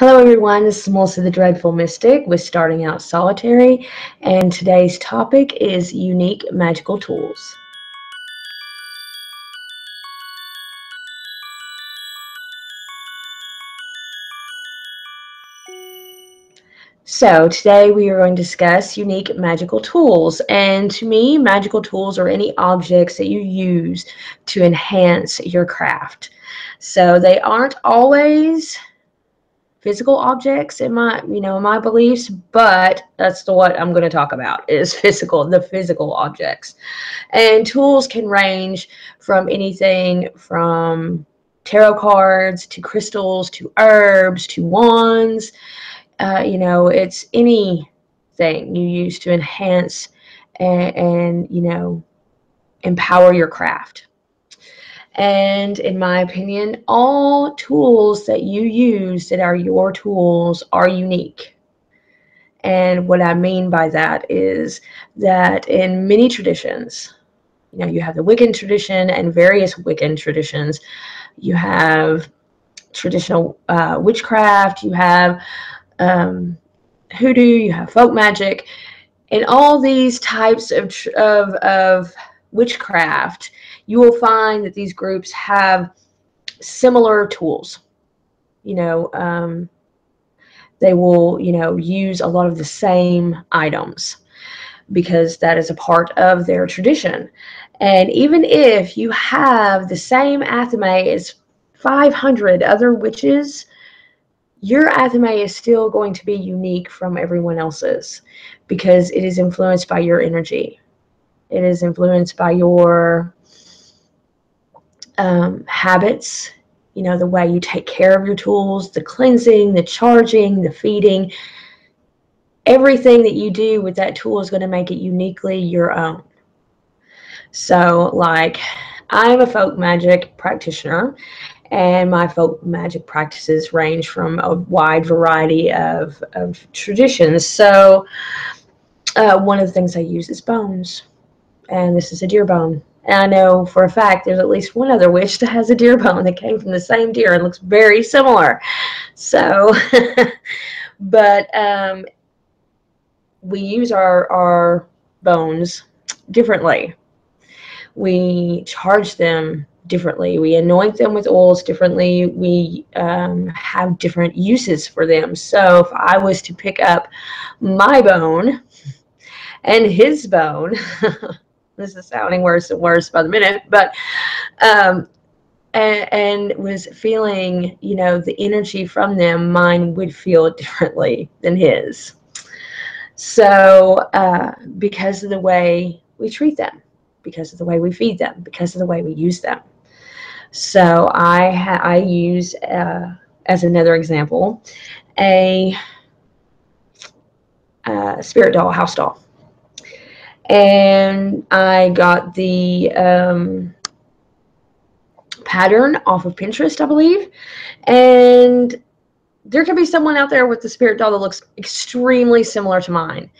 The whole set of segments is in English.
Hello everyone, this is Melissa the Dreadful Mystic with Starting Out Solitary, and today's topic is unique magical tools. So today we are going to discuss unique magical tools, and to me, magical tools are any objects that you use to enhance your craft. So they aren't always physical objects in my beliefs, but that's what I'm going to talk about is the physical objects. And tools can range from anything from tarot cards to crystals to herbs to wands. It's anything you use to enhance and empower your craft. And in my opinion, all tools that you use that are your tools are unique. And what I mean by that is that in many traditions, you have the Wiccan tradition and various Wiccan traditions. You have traditional witchcraft, you have hoodoo, you have folk magic, and all these types of witchcraft, you will find that these groups have similar tools. They will, use a lot of the same items because that is a part of their tradition. And even if you have the same athame as 500 other witches, your athame is still going to be unique from everyone else's because it is influenced by your energy. It is influenced by your habits, the way you take care of your tools, the cleansing, the charging, the feeding. Everything that you do with that tool is going to make it uniquely your own. So, like, I'm a folk magic practitioner, and my folk magic practices range from a wide variety of traditions. So, one of the things I use is bones, and this is a deer bone. And I know for a fact there's at least one other witch that has a deer bone that came from the same deer and looks very similar. So, but we use our bones differently. We charge them differently. We anoint them with oils differently. We have different uses for them. So if I was to pick up my bone and his bone, this is sounding worse and worse by the minute, but and was feeling, the energy from them, mine would feel differently than his. So because of the way we treat them, because of the way we feed them, because of the way we use them. So I use, as another example, a spirit doll, house doll. And I got the pattern off of Pinterest, I believe. And there could be someone out there with the spirit doll that looks extremely similar to mine.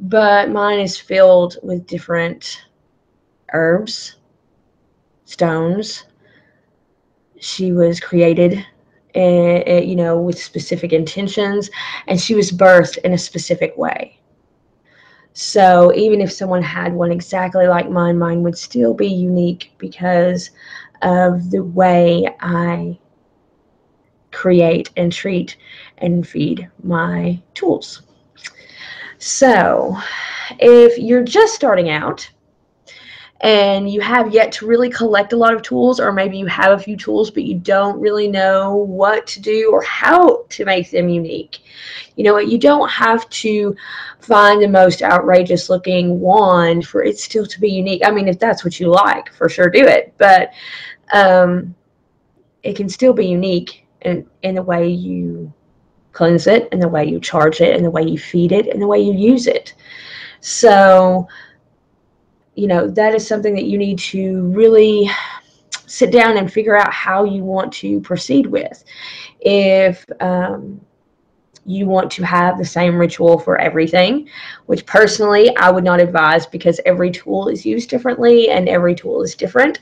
But mine is filled with different herbs, stones. She was created, with specific intentions, and she was birthed in a specific way. So even if someone had one exactly like mine, mine would still be unique because of the way I create and treat and feed my tools. So if you're just starting out and you have yet to really collect a lot of tools, or maybe you have a few tools but you don't really know what to do or how to make them unique, you don't have to find the most outrageous looking wand for it still to be unique. I mean, if that's what you like, for sure do it, but it can still be unique in the way you cleanse it, and the way you charge it, and the way you feed it, and the way you use it. So that is something that you need to really sit down and figure out how you want to proceed with. If you want to have the same ritual for everything, which personally I would not advise because every tool is used differently and every tool is different.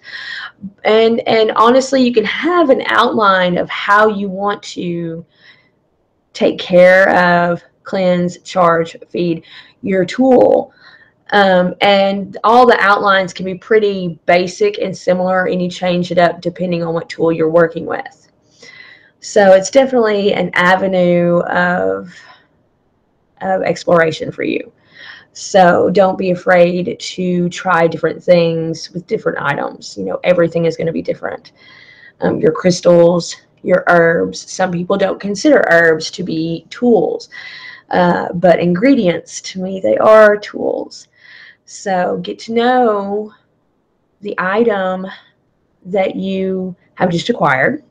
And honestly, you can have an outline of how you want to take care of, cleanse, charge, feed your tool. And all the outlines can be pretty basic and similar, and you change it up depending on what tool you're working with. So it's definitely an avenue of exploration for you. So don't be afraid to try different things with different items. You know, everything is going to be different. Your crystals, your herbs. Some people don't consider herbs to be tools, but ingredients, to me, they are tools. So get to know the item that you have just acquired,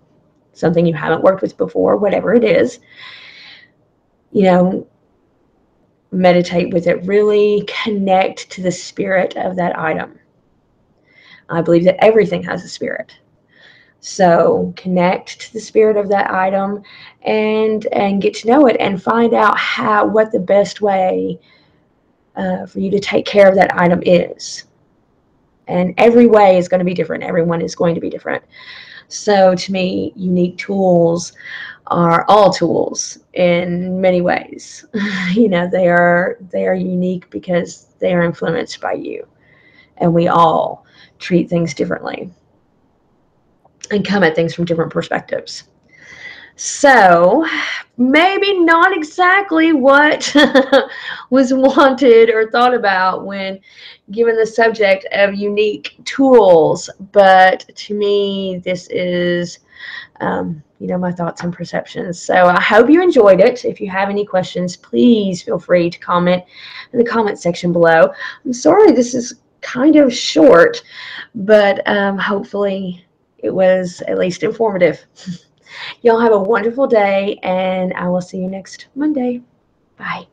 something you haven't worked with before, whatever it is. You know, meditate with it, really connect to the spirit of that item. I believe that everything has a spirit. So connect to the spirit of that item and get to know it and find out what the best way for you to take care of that item is. And every way is going to be different. Everyone is going to be different. So to me, unique tools are all tools in many ways. You know, they are unique because they are influenced by you, and we all treat things differently and come at things from different perspectives. So maybe not exactly what was wanted or thought about when given the subject of unique tools, but to me, this is you know, my thoughts and perceptions. So I hope you enjoyed it. If you have any questions, please feel free to comment in the comment section below. I'm sorry this is kind of short, but hopefully it was at least informative. Y'all have a wonderful day, and I will see you next Monday. Bye.